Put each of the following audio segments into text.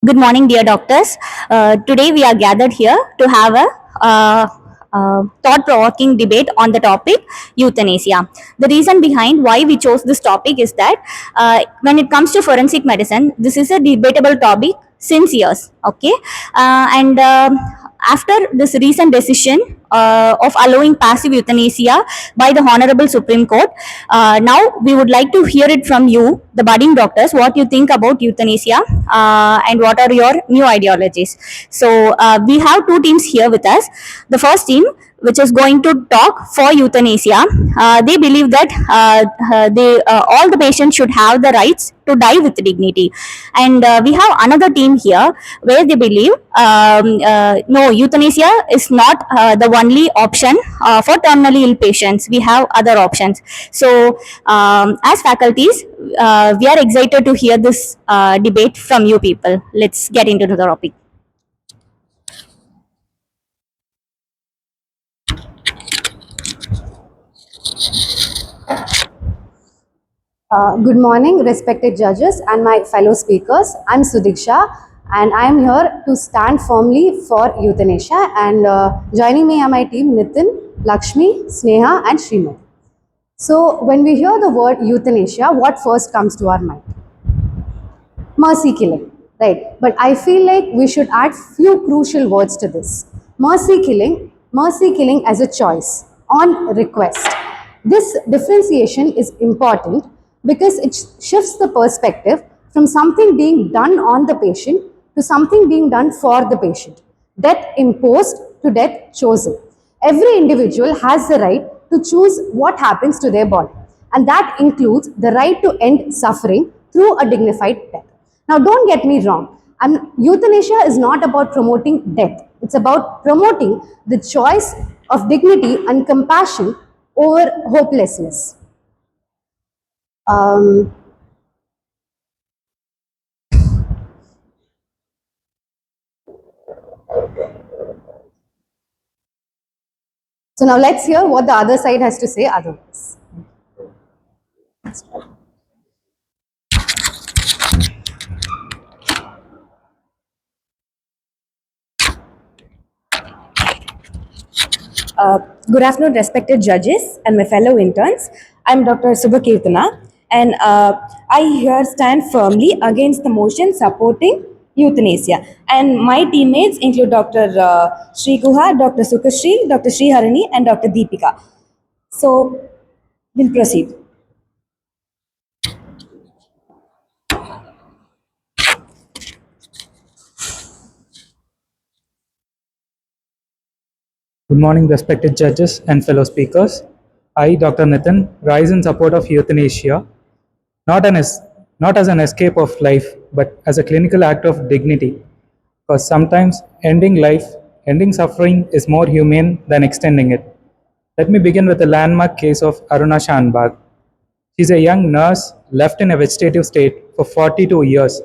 Good morning, dear doctors. Today we are gathered here to have a thought-provoking debate on the topic euthanasia. The reason behind why we chose this topic is that when it comes to forensic medicine, this is a debatable topic since years. Okay, and after this recent decision of allowing passive euthanasia by the Honorable Supreme Court, now we would like to hear it from you, the budding doctors, what you think about euthanasia and what are your new ideologies. So we have two teams here with us. The first team, which is going to talk for euthanasia, they believe that all the patients should have the rights to die with dignity. And we have another team here where they believe no, euthanasia is not the only option for terminally ill patients. We have other options. So, as faculties, we are excited to hear this debate from you people. Let's get into the topic. Good morning, respected judges and my fellow speakers. I'm Sudiksha and I'm here to stand firmly for euthanasia. And joining me are my team Nitin, Lakshmi, Sneha, and Srimati. So, when we hear the word euthanasia, what first comes to our mind? Mercy killing, right? But I feel like we should add few crucial words to this. Mercy killing as a choice on request. This differentiation is important because it shifts the perspective from something being done on the patient to something being done for the patient. Death imposed to death chosen. Every individual has the right to choose what happens to their body, and that includes the right to end suffering through a dignified death. Now, don't get me wrong. Euthanasia is not about promoting death. It's about promoting the choice of dignity and compassion over hopelessness. Um, so now let's hear what the other side has to say otherwise. Good afternoon, respected judges and my fellow interns. I'm Dr. Subhakirtana, and I here stand firmly against the motion supporting euthanasia. And my teammates include Dr. Sri Guha, Dr. Sukashri, Dr. Sri Harani, and Dr. Deepika. So, we'll proceed. Good morning, respected judges and fellow speakers. I, Dr. Nitin, rise in support of euthanasia, not, not as an escape of life, but as a clinical act of dignity. Because sometimes ending life, ending suffering is more humane than extending it. Let me begin with the landmark case of Aruna Shanbaug. She's a young nurse left in a vegetative state for 42 years.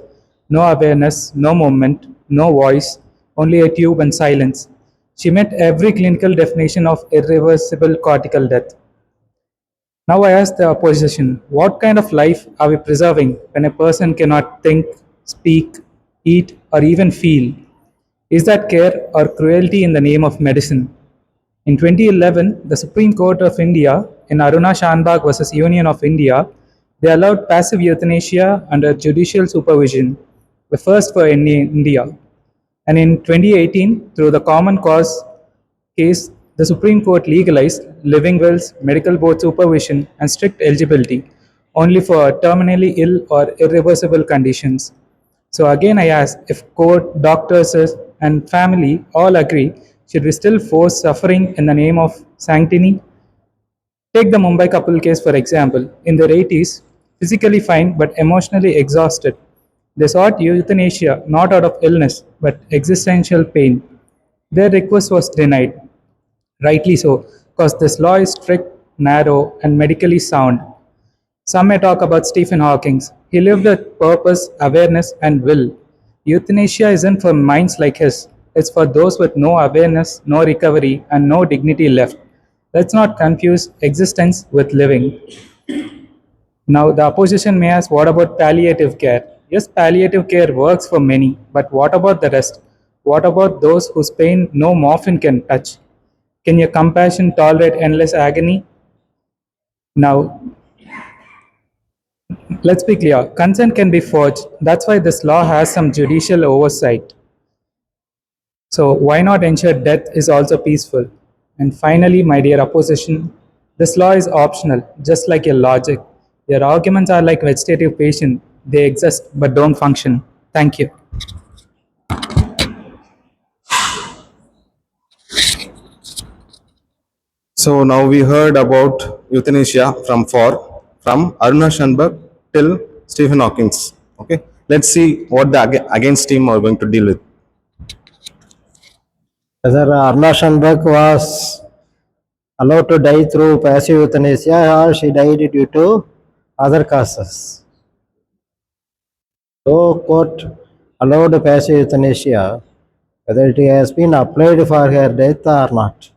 No awareness, no movement, no voice, only a tube and silence. She met every clinical definition of irreversible cortical death. Now I ask the opposition, what kind of life are we preserving when a person cannot think, speak, eat, or even feel? Is that care or cruelty in the name of medicine? In 2011, the Supreme Court of India, in Aruna Shanbaug versus Union of India, they allowed passive euthanasia under judicial supervision, the first for India. And in 2018, through the Common Cause case, the Supreme Court legalized living wills, medical board supervision, and strict eligibility only for terminally ill or irreversible conditions. So again, I ask, if court, doctors, and family all agree, should we still force suffering in the name of sanctity? Take the Mumbai couple case for example. In their 80s, physically fine but emotionally exhausted, they sought euthanasia not out of illness but existential pain. Their request was denied. Rightly so, because this law is strict, narrow, and medically sound. Some may talk about Stephen Hawking. He lived with purpose, awareness, and will. Euthanasia isn't for minds like his, it's for those with no awareness, no recovery, and no dignity left. Let's not confuse existence with living. Now, the opposition may ask, what about palliative care? Yes, palliative care works for many, but what about the rest? What about those whose pain no morphine can touch? Can your compassion tolerate endless agony? Now, let's be clear, consent can be forged. That's why this law has some judicial oversight. So, why not ensure death is also peaceful? And finally, my dear opposition, this law is optional, just like your logic. Your arguments are like vegetative patient, they exist but don't function. Thank you. So now we heard about euthanasia from Aruna Shanbaug till Stephen Hawking's. Okay, let's see what the against team are going to deal with. Whether Aruna Shanbaug was allowed to die through passive euthanasia or she died due to other causes. So, court allowed passive euthanasia, whether it has been applied for her death or not.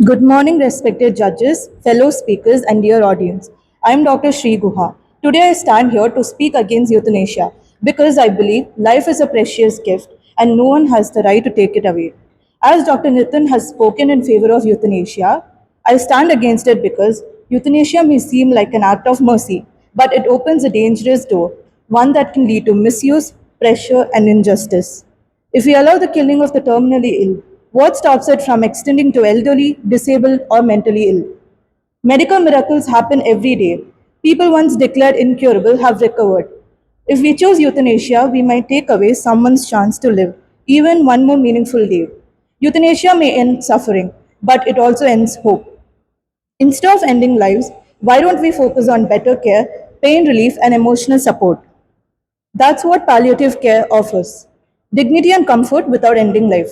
Good morning, respected judges, fellow speakers, and dear audience. I am Dr. Sri Guha. Today I stand here to speak against euthanasia because I believe life is a precious gift and no one has the right to take it away. As Dr. Nitin has spoken in favor of euthanasia, I stand against it because euthanasia may seem like an act of mercy, but it opens a dangerous door, one that can lead to misuse, pressure, and injustice. If we allow the killing of the terminally ill, what stops it from extending to elderly, disabled, or mentally ill? Medical miracles happen every day. People once declared incurable have recovered. If we choose euthanasia, we might take away someone's chance to live even one more meaningful day. Euthanasia may end suffering, but it also ends hope. Instead of ending lives, why don't we focus on better care, pain relief, and emotional support? That's what palliative care offers dignity and comfort without ending life.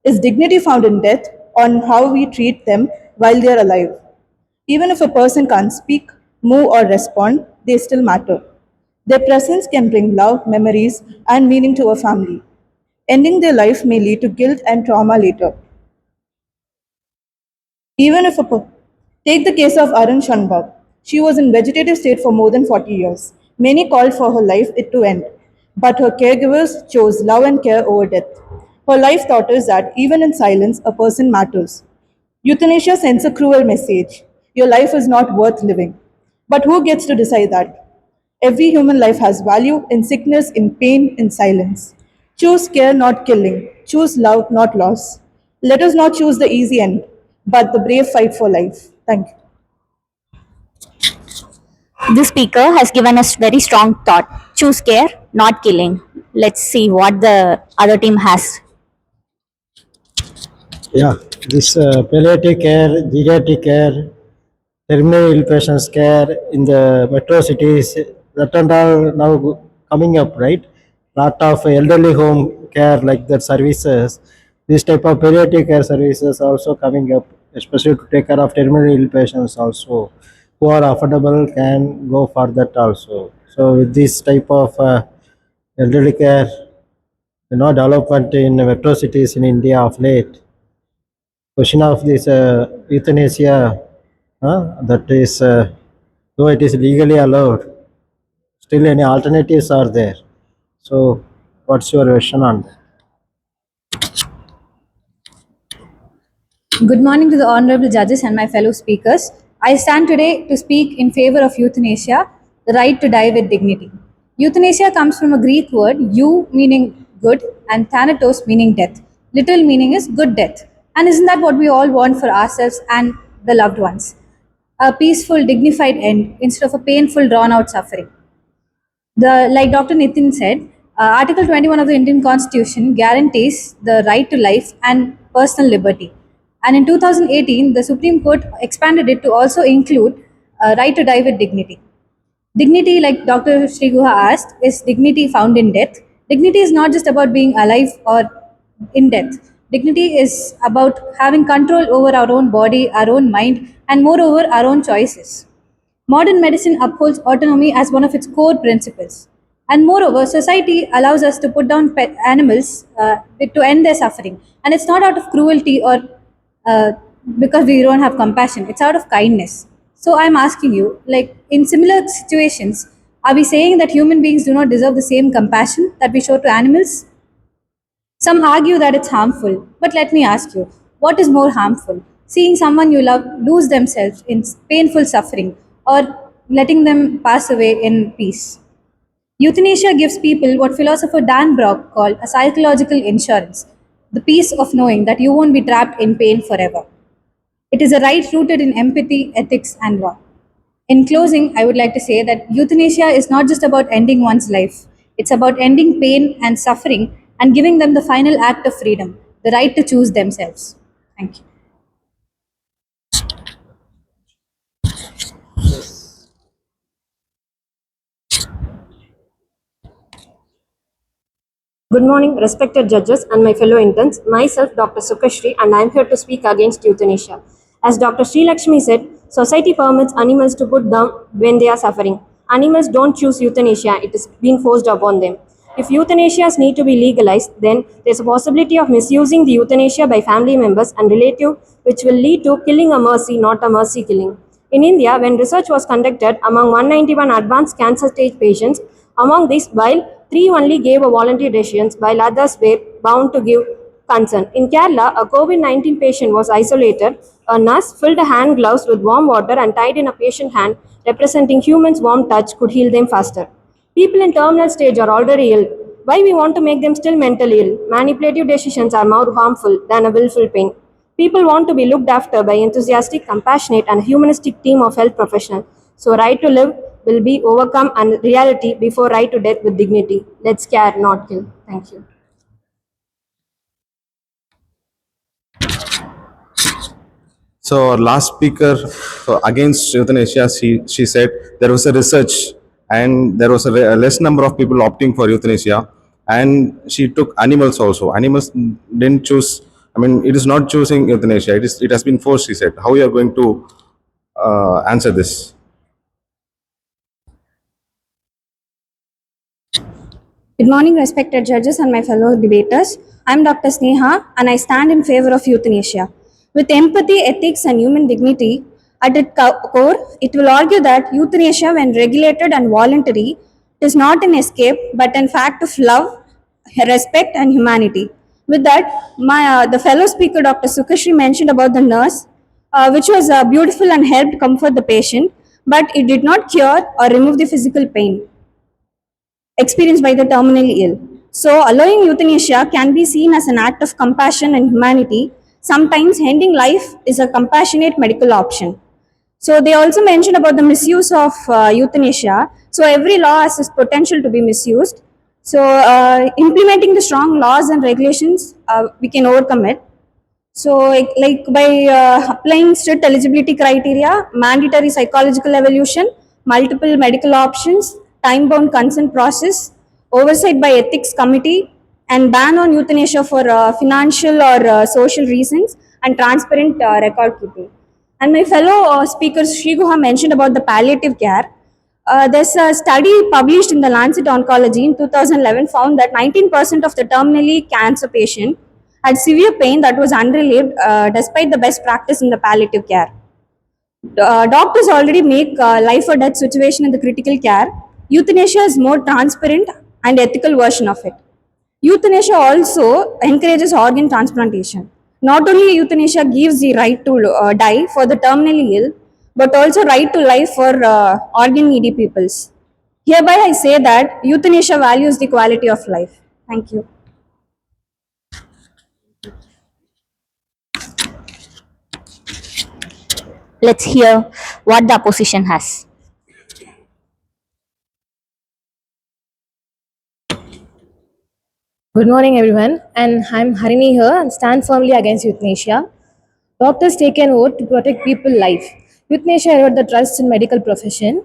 Is dignity found in death or in how we treat them while they are alive? Even if a person can't speak, move, or respond, they still matter. Their presence can bring love, memories, and meaning to a family. Ending their life may lead to guilt and trauma later. Even if a take the case of Arun Shanbaug. She was in vegetative state for more than 40 years. Many called for her life it to end, but her caregivers chose love and care over death. Her life taught us that even in silence, a person matters. Euthanasia sends a cruel message. Your life is not worth living. But who gets to decide that? Every human life has value in sickness, in pain, in silence. Choose care, not killing. Choose love, not loss. Let us not choose the easy end, but the brave fight for life. Thank you. This speaker has given us very strong thought. Choose care, not killing. Let's see what the other team has. Yeah, this palliative care, geriatric care, terminal ill patients care in the metro cities, that and all now coming up, right? Lot of elderly home care like that services, this type of palliative care services also coming up, especially to take care of terminal ill patients also, who are affordable can go for that also. So with this type of elderly care, development in metro cities in India of late, question of this euthanasia, that is, though it is legally allowed, still any alternatives are there. So, what's your version on that? Good morning to the honorable judges and my fellow speakers. I stand today to speak in favor of euthanasia, the right to die with dignity. Euthanasia comes from a Greek word, eu meaning good and thanatos meaning death. Literal meaning is good death. And isn't that what we all want for ourselves and the loved ones? A peaceful, dignified end instead of a painful, drawn out suffering. Like Dr. Nitin said, Article 21 of the Indian Constitution guarantees the right to life and personal liberty. And in 2018, the Supreme Court expanded it to also include right to die with dignity. Dignity, like Dr. Sri Guha asked, is dignity found in death. Dignity is not just about being alive or in death. Dignity is about having control over our own body, our own mind, and moreover, our own choices. Modern medicine upholds autonomy as one of its core principles. And moreover, society allows us to put down pet animals to end their suffering. And it's not out of cruelty or uh, because we don't have compassion. It's out of kindness. So I'm asking you, like in similar situations, are we saying that human beings do not deserve the same compassion that we show to animals? Some argue that it's harmful, but let me ask you, what is more harmful? Seeing someone you love lose themselves in painful suffering, or letting them pass away in peace? Euthanasia gives people what philosopher Dan Brock called a psychological insurance, the peace of knowing that you won't be trapped in pain forever. It is a right rooted in empathy, ethics, and law. In closing, I would like to say that euthanasia is not just about ending one's life, it's about ending pain and suffering and giving them the final act of freedom, the right to choose themselves. Thank you. Good morning, respected judges and my fellow interns. Myself, Dr. Sukashri, and I am here to speak against euthanasia. As Dr. Sri Lakshmi said, society permits animals to put down when they are suffering. Animals don't choose euthanasia, it is being forced upon them. If euthanasias need to be legalized, then there's a possibility of misusing the euthanasia by family members and relatives, which will lead to killing a mercy, not a mercy killing. In India, when research was conducted among 191 advanced cancer stage patients, among these, while three only gave a voluntary decision, while others were bound to give consent. In Kerala, a COVID-19 patient was isolated. A nurse filled hand gloves with warm water and tied in a patient hand, representing humans' warm touch could heal them faster. People in terminal stage are already ill. Why we want to make them still mentally ill? Manipulative decisions are more harmful than a willful pain. People want to be looked after by enthusiastic, compassionate, and humanistic team of health professionals. So, right to live will be overcome and reality before right to death with dignity. Let's care, not kill. Thank you. So our last speaker against euthanasia, she said there was a research and there was a less number of people opting for euthanasia, and she took animals also. Animals didn't choose. I mean, it is not choosing euthanasia. It has been forced. She said. How you are going to answer this? Good morning, respected judges and my fellow debaters. I'm Dr. Sneha and I stand in favor of euthanasia. With empathy, ethics, and human dignity at its core, it will argue that euthanasia, when regulated and voluntary, is not an escape but an fact of love, respect, and humanity. With that, the fellow speaker, Dr. Sukashri, mentioned about the nurse, which was beautiful and helped comfort the patient, but it did not cure or remove the physical pain experienced by the terminally ill. So, allowing euthanasia can be seen as an act of compassion and humanity. Sometimes ending life is a compassionate medical option. So, they also mentioned about the misuse of euthanasia. So, every law has its potential to be misused. So, implementing the strong laws and regulations, we can overcome it. So, like by applying strict eligibility criteria, mandatory psychological evaluation, multiple medical options, time-bound consent process, oversight by ethics committee, and ban on euthanasia for financial or social reasons, and transparent record keeping. And my fellow speakers, Sri Guha mentioned about the palliative care. There's a study published in the Lancet Oncology in 2011 found that 19% of the terminally cancer patient had severe pain that was unrelieved despite the best practice in the palliative care. Doctors already make life or death situation in the critical care. Euthanasia is more transparent and ethical version of it. Euthanasia also encourages organ transplantation. Not only euthanasia gives the right to die for the terminally ill, but also right to life for organ needy peoples. Hereby I say that euthanasia values the quality of life. Thank you. Let's hear what the opposition has. Good morning, everyone, and I'm Harini here and stand firmly against euthanasia. Doctors take an oath to protect people's life. Euthanasia erodes the trust in medical profession.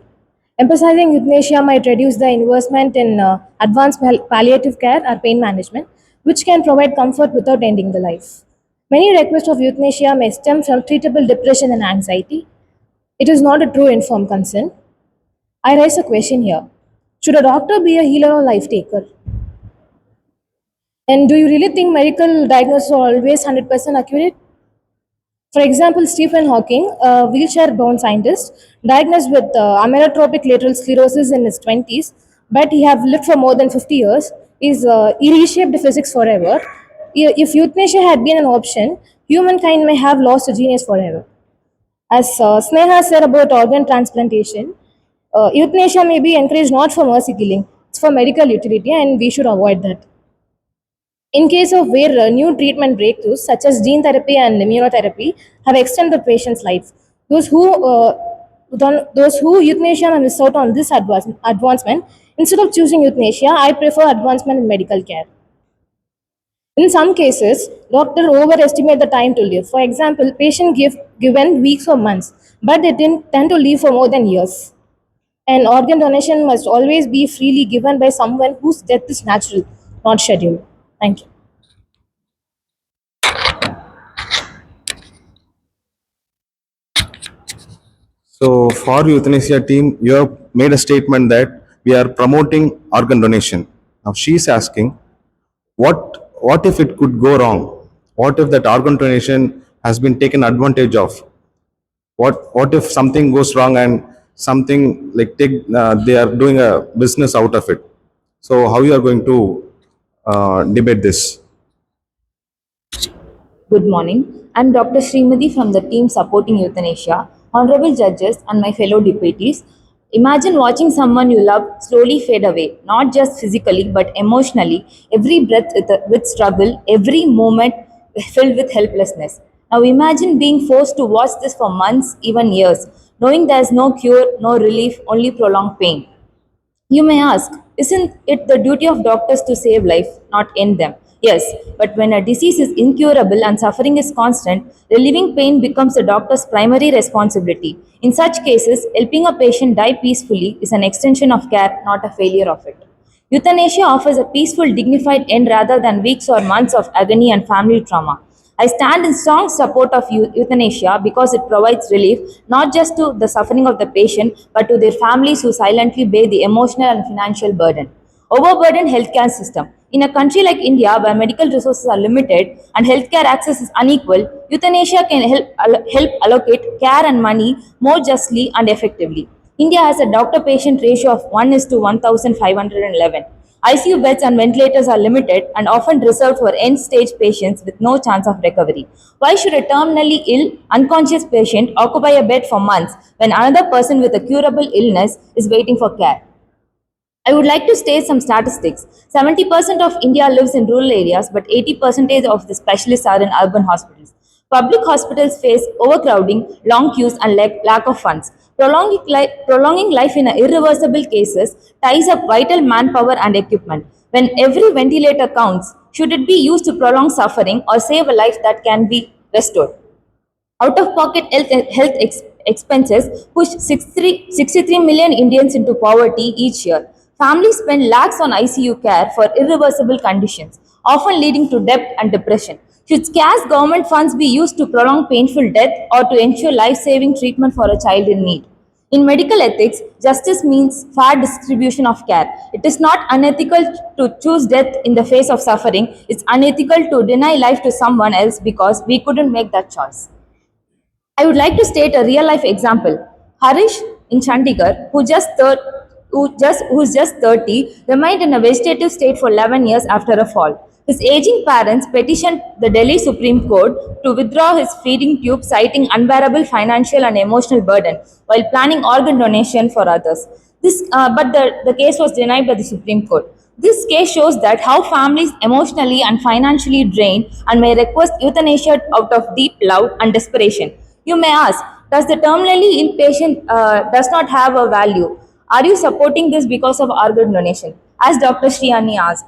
Emphasizing euthanasia might reduce the investment in advanced palliative care or pain management, which can provide comfort without ending the life. Many requests of euthanasia may stem from treatable depression and anxiety. It is not a true informed consent. I raise a question here. Should a doctor be a healer or life taker? And do you really think medical diagnosis are always 100% accurate? For example, Stephen Hawking, a wheelchair-bound scientist, diagnosed with amyotrophic lateral sclerosis in his 20s, but he have lived for more than 50 years, he reshaped physics forever. If euthanasia had been an option, humankind may have lost a genius forever. As Sneha said about organ transplantation, euthanasia may be encouraged not for mercy killing, it's for medical utility, and we should avoid that. In case of where new treatment breakthroughs such as gene therapy and immunotherapy have extended the patient's life, those who euthanasia may miss out on this advancement. Instead of choosing euthanasia, I prefer advancement in medical care. In some cases, doctors overestimate the time to live. For example, patient given weeks or months, but they tend to live for more than years. And organ donation must always be freely given by someone whose death is natural, not scheduled. Thank you. So for euthanasia team, you have made a statement that we are promoting organ donation. Now she is asking, what if it could go wrong? What if that organ donation has been taken advantage of? What if something goes wrong and something like they are doing a business out of it? So how you are going to debate this? Good morning. I'm Dr. Srimati from the team supporting euthanasia. Honorable judges and my fellow deputies, imagine watching someone you love slowly fade away, not just physically but emotionally, every breath with struggle, every moment filled with helplessness. Now imagine being forced to watch this for months, even years, knowing there's no cure, no relief, only prolonged pain. You may ask, isn't it the duty of doctors to save life, not end them? Yes, but when a disease is incurable and suffering is constant, relieving pain becomes the doctor's primary responsibility. In such cases, helping a patient die peacefully is an extension of care, not a failure of it. Euthanasia offers a peaceful, dignified end rather than weeks or months of agony and family trauma. I stand in strong support of euthanasia because it provides relief not just to the suffering of the patient but to their families who silently bear the emotional and financial burden. Overburdened healthcare system. In a country like India where medical resources are limited and healthcare access is unequal, euthanasia can help allocate care and money more justly and effectively. India has a doctor-patient ratio of 1 is to 1,511. ICU beds and ventilators are limited and often reserved for end-stage patients with no chance of recovery. Why should a terminally ill, unconscious patient occupy a bed for months when another person with a curable illness is waiting for care? I would like to state some statistics. 70% of India lives in rural areas, but 80% of the specialists are in urban hospitals. Public hospitals face overcrowding, long queues, and lack of funds. Prolonging life in irreversible cases ties up vital manpower and equipment. When every ventilator counts, should it be used to prolong suffering or save a life that can be restored? Out-of-pocket health expenses push 63 million Indians into poverty each year. Families spend lakhs on ICU care for irreversible conditions, often leading to debt and depression. Should scarce government funds be used to prolong painful death or to ensure life-saving treatment for a child in need? In medical ethics, justice means fair distribution of care. It is not unethical to choose death in the face of suffering. It's unethical to deny life to someone else because we couldn't make that choice. I would like to state a real life example. Harish in Chandigarh, who's just 30, remained in a vegetative state for 11 years after a fall. His aging parents petitioned the Delhi Supreme Court to withdraw his feeding tube, citing unbearable financial and emotional burden while planning organ donation for others. But the case was denied by the Supreme Court. This case shows that how families emotionally and financially drain and may request euthanasia out of deep love and desperation. You may ask, does the terminally ill patient does not have a value? Are you supporting this because of organ donation? As Dr. Sriani asked,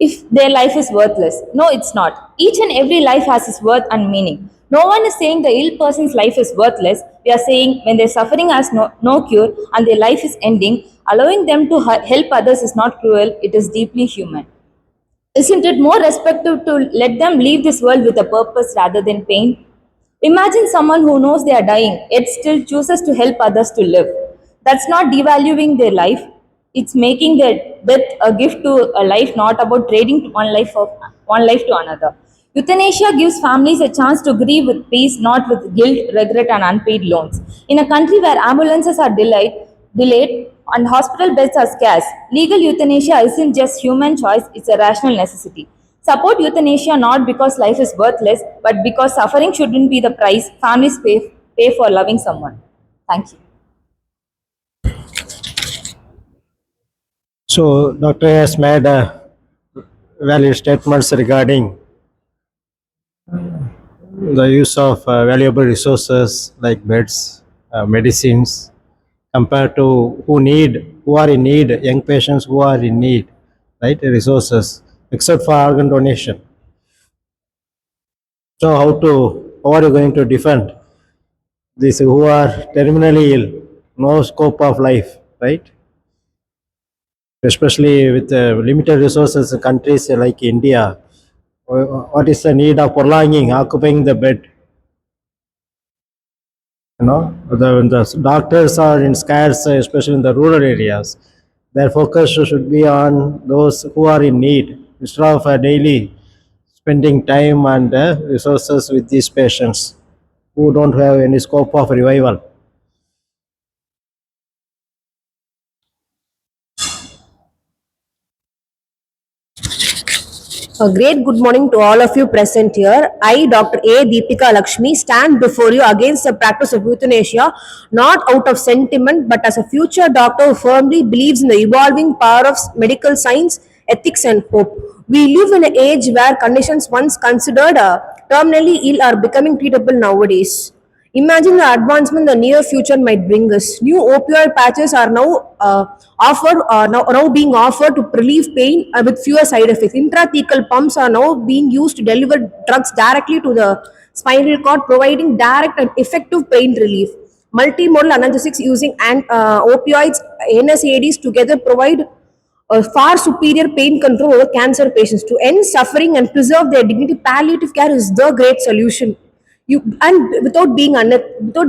if their life is worthless. No, it's not. Each and every life has its worth and meaning. No one is saying the ill person's life is worthless. We are saying when their suffering has no cure and their life is ending, allowing them to help others is not cruel, it is deeply human. Isn't it more respectful to let them leave this world with a purpose rather than pain? Imagine someone who knows they are dying yet still chooses to help others to live. That's not devaluing their life, it's making their death a gift to a life, not about trading one life to another. Euthanasia gives families a chance to grieve with peace, not with guilt, regret, and unpaid loans. In a country where ambulances are delayed and hospital beds are scarce, legal euthanasia isn't just human choice, it's a rational necessity. Support euthanasia not because life is worthless, but because suffering shouldn't be the price families pay for loving someone. Thank you. So, Doctor has made valid statements regarding the use of valuable resources like beds, medicines, compared to who are in need, young patients who are in need, right? Resources, except for organ donation. So, how are you going to defend these who are terminally ill, no scope of life, right? Especially with limited resources in countries like India, what is the need of prolonging, occupying the bed? The doctors are in scarce, especially in the rural areas. Their focus should be on those who are in need instead of daily spending time and resources with these patients who don't have any scope of revival. A great good morning to all of you present here. I, Dr. A. Deepika Lakshmi, stand before you against the practice of euthanasia, not out of sentiment, but as a future doctor who firmly believes in the evolving power of medical science, ethics, and hope. We live in an age where conditions once considered terminally ill are becoming treatable nowadays. Imagine the advancement the near future might bring us. New opioid patches are now being offered to relieve pain with fewer side effects. Intrathecal pumps are now being used to deliver drugs directly to the spinal cord, providing direct and effective pain relief. Multimodal analgesics using opioids, NSAIDs together provide a far superior pain control over cancer patients. To end suffering and preserve their dignity, palliative care is the great solution. Without being unethical.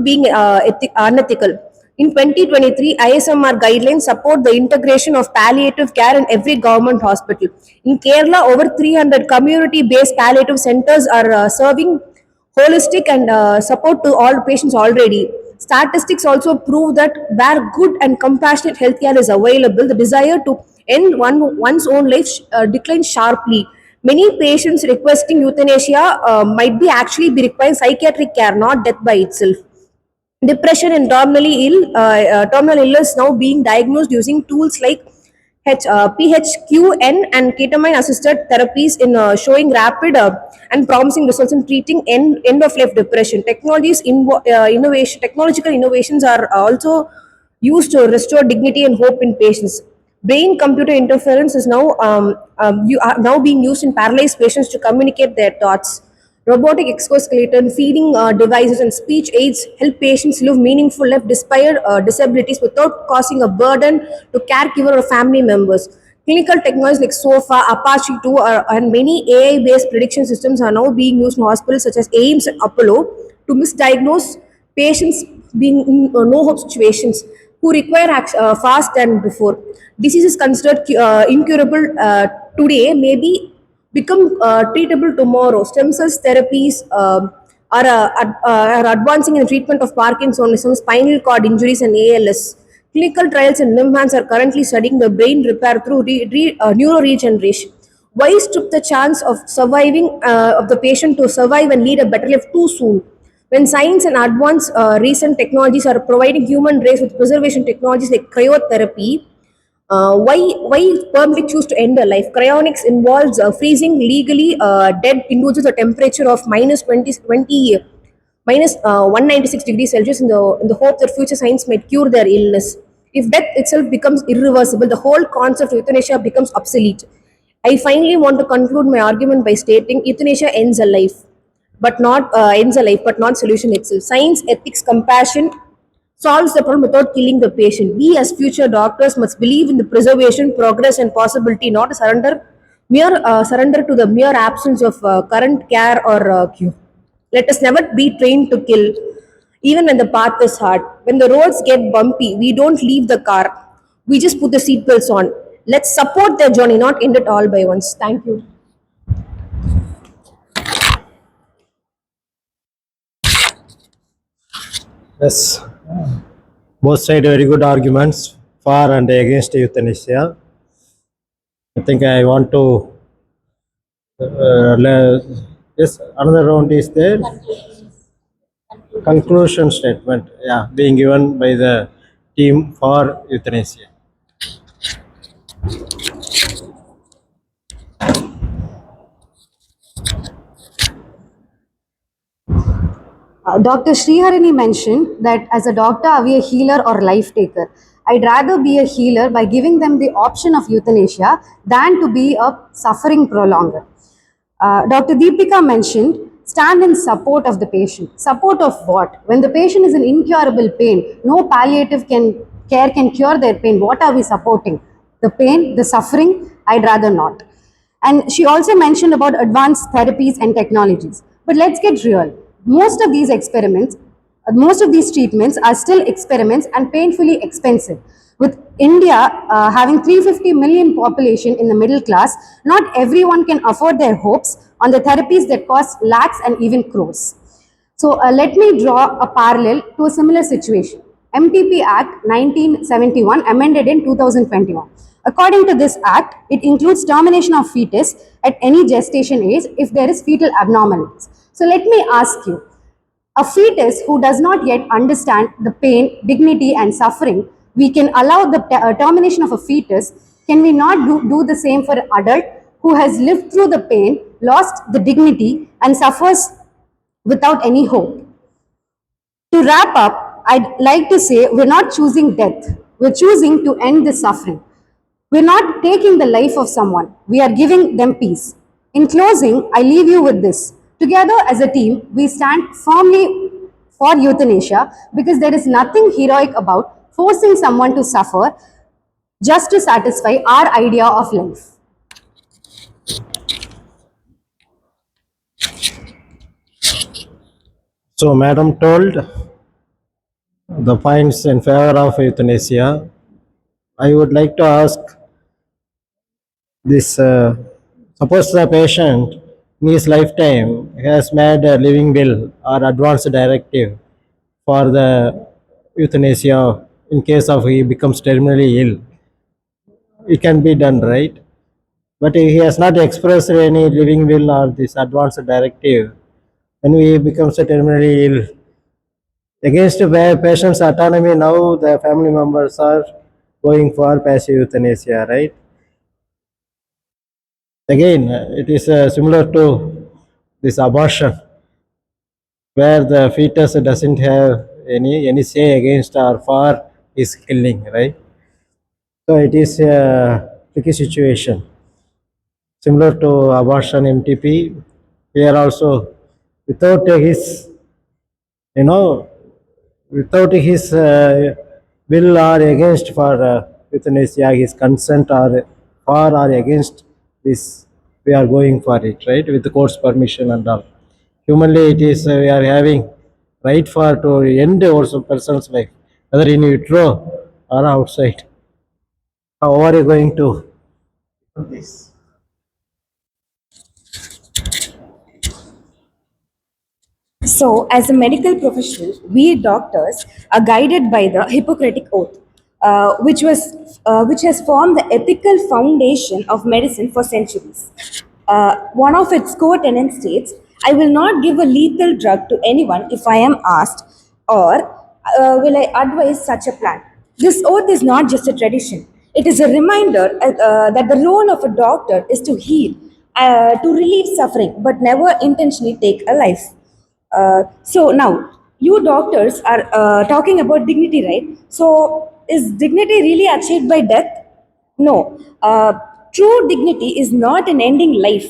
In 2023, ISMR guidelines support the integration of palliative care in every government hospital. In Kerala, over 300 community-based palliative centers are serving holistic and support to all patients already. Statistics also prove that where good and compassionate healthcare is available, the desire to end one's own life declines sharply. Many patients requesting euthanasia might be actually be requiring psychiatric care, not death by itself. Depression and terminal illness now being diagnosed using tools like PHQN and ketamine assisted therapies in showing rapid and promising results in treating end of life depression. Technological innovations are also used to restore dignity and hope in patients. Brain computer interference is now being used in paralyzed patients to communicate their thoughts. Robotic exoskeleton, feeding devices, and speech aids help patients live meaningful life despite disabilities without causing a burden to caregiver or family members. Clinical technologies like SOFA, Apache 2, and many AI-based prediction systems are now being used in hospitals such as AIMS and Apollo to misdiagnose patients being in no-hope situations who require fast than before. Diseases considered incurable today may be become treatable tomorrow. Stem cells therapies are advancing in the treatment of Parkinsonism, spinal cord injuries, and ALS. Clinical trials in NIMHANS are currently studying the brain repair through neuroregeneration. Why strip the chance of surviving of the patient to survive and lead a better life too soon? When science and advanced recent technologies are providing human race with preservation technologies like cryotherapy, why permanently choose to end a life? Cryonics involves freezing legally dead individuals at a temperature of minus 196 degrees Celsius in the hope that future science might cure their illness. If death itself becomes irreversible, the whole concept of euthanasia becomes obsolete. I finally want to conclude my argument by stating euthanasia ends a life, but not solution itself. Science, ethics, compassion solves the problem without killing the patient. We as future doctors must believe in the preservation, progress, and possibility, not surrender to the mere absence of current care or cure. Let us never be trained to kill, even when the path is hard. When the roads get bumpy, we don't leave the car. We just put the seatbelts on. Let's support their journey, not end it all by once. Thank you. Yes, both sides very good arguments for and against euthanasia. I think I want to. Yes, another round is there. Conclusion statement, yeah, being given by the team for euthanasia. Dr. Sriharini mentioned that as a doctor, are we a healer or life taker? I'd rather be a healer by giving them the option of euthanasia than to be a suffering prolonger. Dr. Deepika mentioned stand in support of the patient. Support of what? When the patient is in incurable pain, no palliative care can cure their pain. What are we supporting? The pain, the suffering? I'd rather not. And she also mentioned about advanced therapies and technologies. But let's get real. Most of these experiments, most of these treatments are still experiments and painfully expensive. With India having 350 million population in the middle class, not everyone can afford their hopes on the therapies that cost lakhs and even crores. So let me draw a parallel to a similar situation. MTP Act 1971 amended in 2021. According to this act, it includes termination of fetus at any gestation age if there is fetal abnormalities. So let me ask you, a fetus who does not yet understand the pain, dignity and suffering, we can allow the termination of a fetus. Can we not do the same for an adult who has lived through the pain, lost the dignity and suffers without any hope? To wrap up, I'd like to say we're not choosing death. We're choosing to end the suffering. We're not taking the life of someone. We are giving them peace. In closing, I leave you with this. Together as a team, we stand firmly for euthanasia because there is nothing heroic about forcing someone to suffer just to satisfy our idea of life. So, Madam told the points in favor of euthanasia. I would like to ask this, suppose the patient in his lifetime has made a living will or advance directive for the euthanasia in case of he becomes terminally ill. It can be done, right? But he has not expressed any living will or this advance directive. When he becomes a terminally ill, against the patient's autonomy, now the family members are going for passive euthanasia, right? Again, it is similar to this abortion, where the fetus doesn't have any say against or for his killing, right? So it is a tricky situation. Similar to abortion MTP, here also, without his, you know, without his will or against for euthanasia, his consent or for or against this, we are going for it, right? With the court's permission and all. Humanly, it is we are having right for to end also person's life, whether in utero or outside. How are you going to do this? So, as a medical professional, we doctors are guided by the Hippocratic Oath, which has formed the ethical foundation of medicine for centuries. One of its core tenets states, "I will not give a lethal drug to anyone if I am asked, or will I advise such a plan." This oath is not just a tradition; it is a reminder that the role of a doctor is to heal, to relieve suffering, but never intentionally take a life. So now, you doctors are talking about dignity, right? So, is dignity really achieved by death? No. True dignity is not in ending life,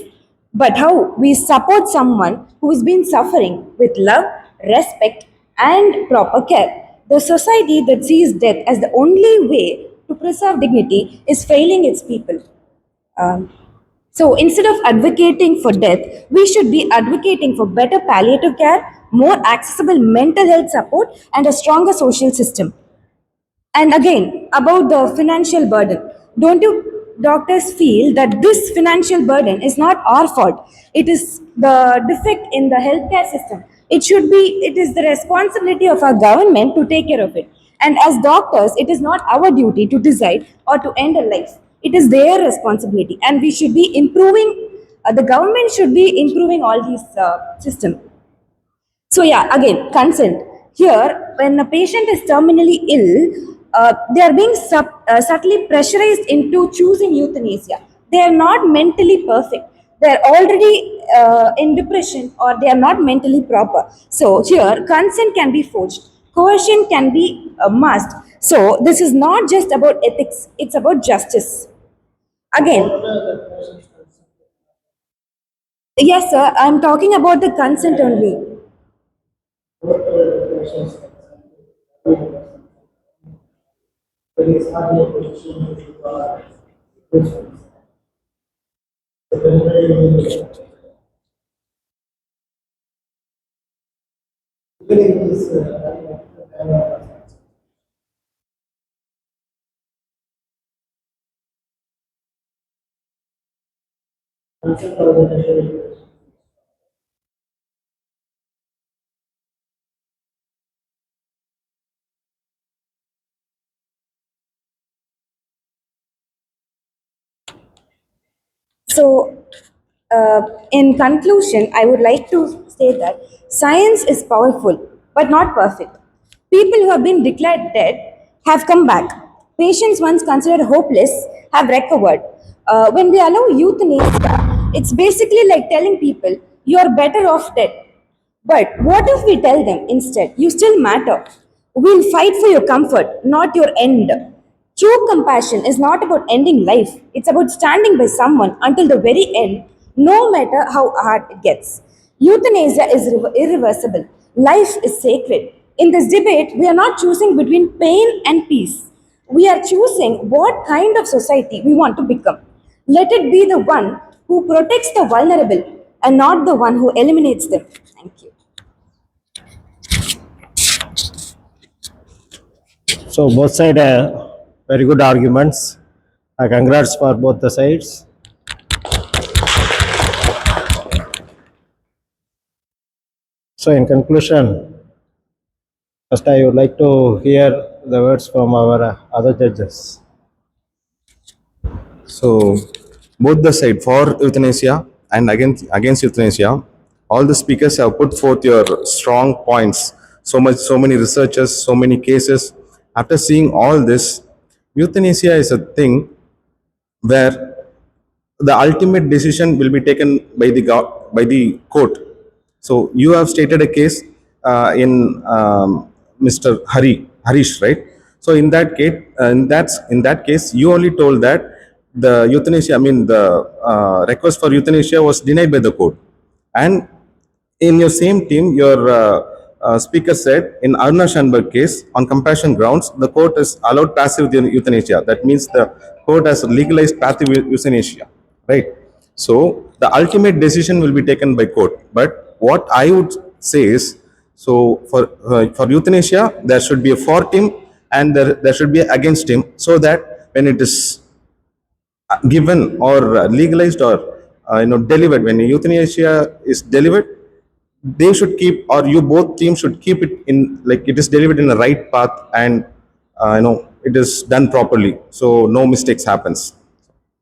but how we support someone who has been suffering with love, respect, and proper care. The society that sees death as the only way to preserve dignity is failing its people. Um, so instead of advocating for death, we should be advocating for better palliative care, more accessible mental health support, and a stronger social system. And again, about the financial burden. Don't you doctors feel that this financial burden is not our fault? It is the defect in the healthcare system. It is the responsibility of our government to take care of it. And as doctors, it is not our duty to decide or to end a life. It is their responsibility, and we should be improving. The government should be improving all these system. So yeah, again, consent. Here, when a patient is terminally ill, they are being subtly pressurized into choosing euthanasia. They are not mentally perfect. They are already in depression, or they are not mentally proper. So here, consent can be forged. Coercion can be a must. So this is not just about ethics; it's about justice. Again, yes, sir. I'm talking about the consent only. So, in conclusion, I would like to say that science is powerful but not perfect. People who have been declared dead have come back. Patients once considered hopeless have recovered. When we allow euthanasia, it's basically like telling people you're better off dead. But what if we tell them instead, you still matter? We'll fight for your comfort, not your end. True compassion is not about ending life, it's about standing by someone until the very end, no matter how hard it gets. Euthanasia is irreversible, life is sacred. In this debate, we are not choosing between pain and peace. We are choosing what kind of society we want to become. Let it be the one who protects the vulnerable and not the one who eliminates them. Thank you. So both side very good arguments. Congrats for both the sides. So in conclusion, first I would like to hear the words from our other judges. So, both the side for euthanasia and against euthanasia, all the speakers have put forth your strong points. So many researchers, so many cases. After seeing all this, euthanasia is a thing where the ultimate decision will be taken by by the court. So you have stated a case in Mr. Harish, right? So in that case, you only told that the euthanasia, I mean the request for euthanasia was denied by the court, and in your same team, your speaker said in Aruna Shanbaug case, on compassion grounds, the court has allowed passive euthanasia. That means the court has legalized passive euthanasia, right? So the ultimate decision will be taken by court. But what I would say is, so for euthanasia, there should be a for him and there should be a against him, so that when it is given or legalized or delivered, when euthanasia is delivered, they should keep, or you both teams should keep it in, like, it is delivered in the right path, and it is done properly, so no mistakes happens.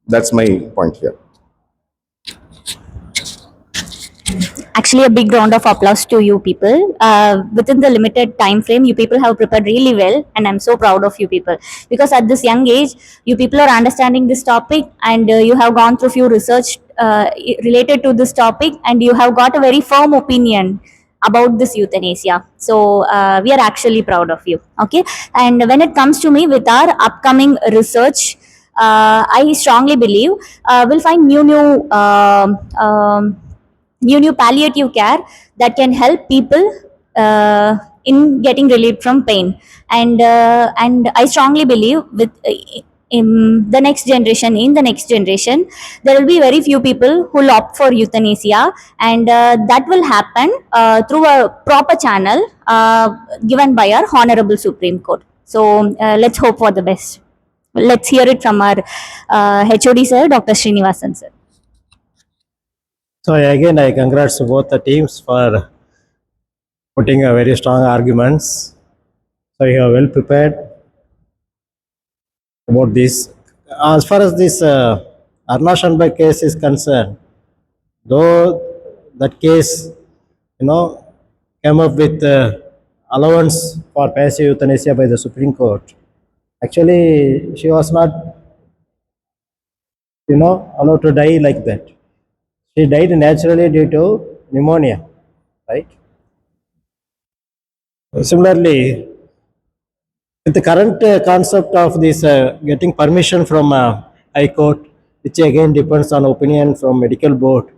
That's my point here. Actually, a big round of applause to you people. Within the limited time frame, you people have prepared really well, and I'm so proud of you people, because at this young age, you people are understanding this topic, and you have gone through few research related to this topic, and you have got a very firm opinion about this euthanasia. So we are actually proud of you. Okay, and when it comes to me with our upcoming research, I strongly believe we'll find new palliative care that can help people in getting relief from pain, and I strongly believe with in the next generation there will be very few people who will opt for euthanasia, and that will happen through a proper channel given by our honorable Supreme Court. So let's hope for the best. Let's hear it from our HOD sir, Dr. Srinivasan sir. So again, I congrats to both the teams for putting a very strong arguments. So you are well prepared about this. As far as this Aruna Shanbaug case is concerned, though that case, came up with allowance for passive euthanasia by the Supreme Court. Actually, she was not, allowed to die like that. She died naturally due to pneumonia, right? Similarly, with the current concept of this getting permission from High Court, which again depends on opinion from medical board,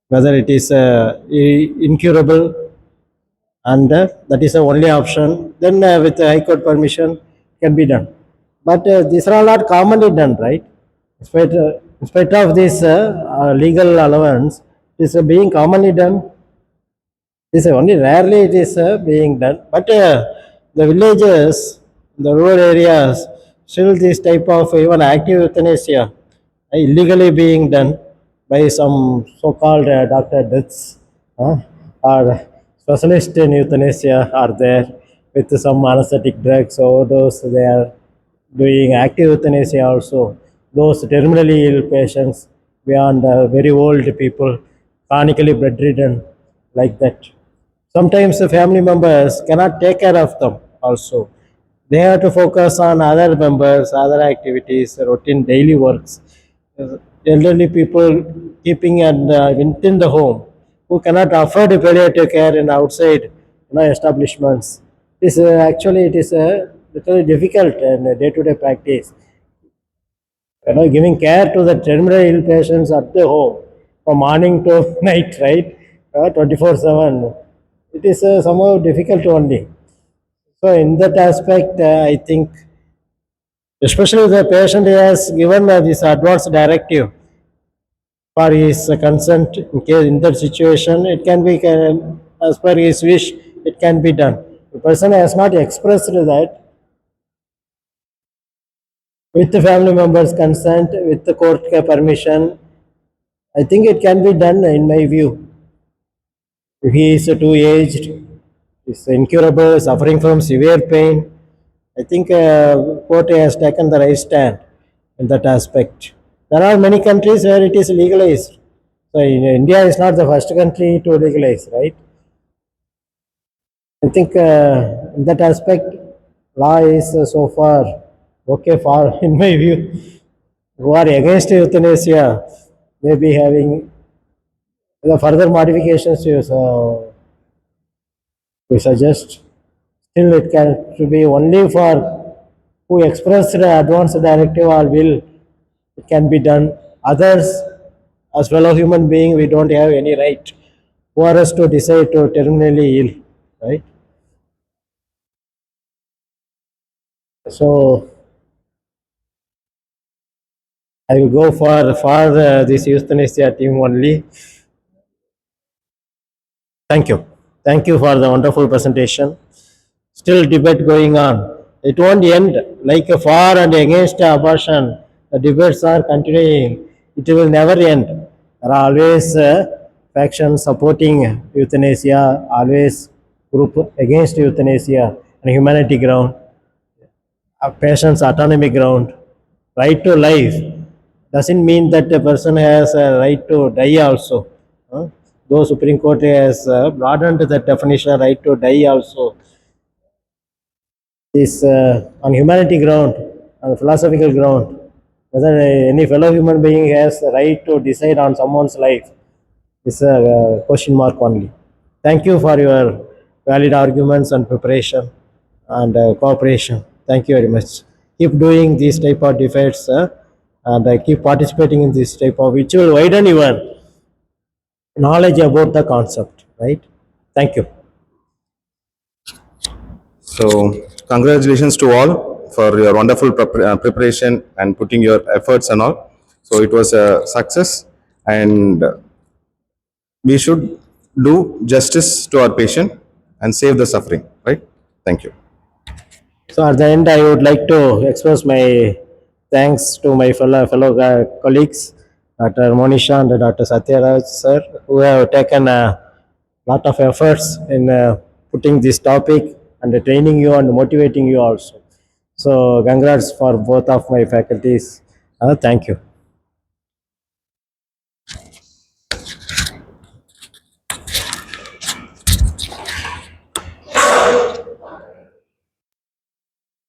whether it is incurable and that is the only option, then with the High Court permission can be done. But these are all not commonly done, right? In spite of this legal allowance, it is being commonly done. This only rarely it is being done. But the villages, the rural areas, still this type of even active euthanasia illegally being done by some so-called Dr. Deaths or specialists in euthanasia are there with some anesthetic drugs overdose. They are doing active euthanasia also. Those terminally ill patients beyond very old people, chronically bedridden, like that. Sometimes the family members cannot take care of them also. They have to focus on other members, other activities, routine daily works. Elderly people keeping and within the home who cannot afford palliative care in outside establishments. This actually it is little difficult in day-to-day practice. Giving care to the terminally ill patients at the home from morning to night, right? 24/7. It is somehow difficult only. So in that aspect, I think, especially the patient has given this advance directive for his consent in case in that situation, it can be as per his wish, it can be done. The person has not expressed that with the family members' consent, with the court permission. I think it can be done in my view. If he is too aged, is incurable, suffering from severe pain, I think court has taken the right stand in that aspect. There are many countries where it is legalized. So India is not the first country to legalize, right? I think in that aspect, law is so far okay for, in my view, who are against euthanasia may be having the further modifications we suggest. Still, it can to be only for who expressed the advance directive or will, it can be done. Others, as fellow human being, we don't have any right who are us to decide to terminally ill, right? So I will go for this euthanasia team only. Thank you. Thank you for the wonderful presentation. Still debate going on. It won't end like for and against abortion. The debates are continuing. It will never end. There are always factions supporting euthanasia, always group against euthanasia on humanity ground, patient's autonomy ground, right to life. Doesn't mean that a person has a right to die also. Though Supreme Court has broadened the definition right to die also, is on humanity ground, on philosophical ground, whether any fellow human being has the right to decide on someone's life is a question mark only. Thank you for your valid arguments and preparation and cooperation. Thank you very much. Keep doing these type of debates and keep participating in this type of, which will widen your knowledge about the concept, right? Thank you. So, congratulations to all for your wonderful preparation and putting your efforts and all. So, it was a success, and we should do justice to our patient and save the suffering, right? Thank you. So, at the end, I would like to express my thanks to my fellow colleagues, Dr. Monisha and Dr. Satyaraj sir, who have taken lot of efforts in putting this topic and training you and motivating you also. So congrats for both of my faculties. Thank you.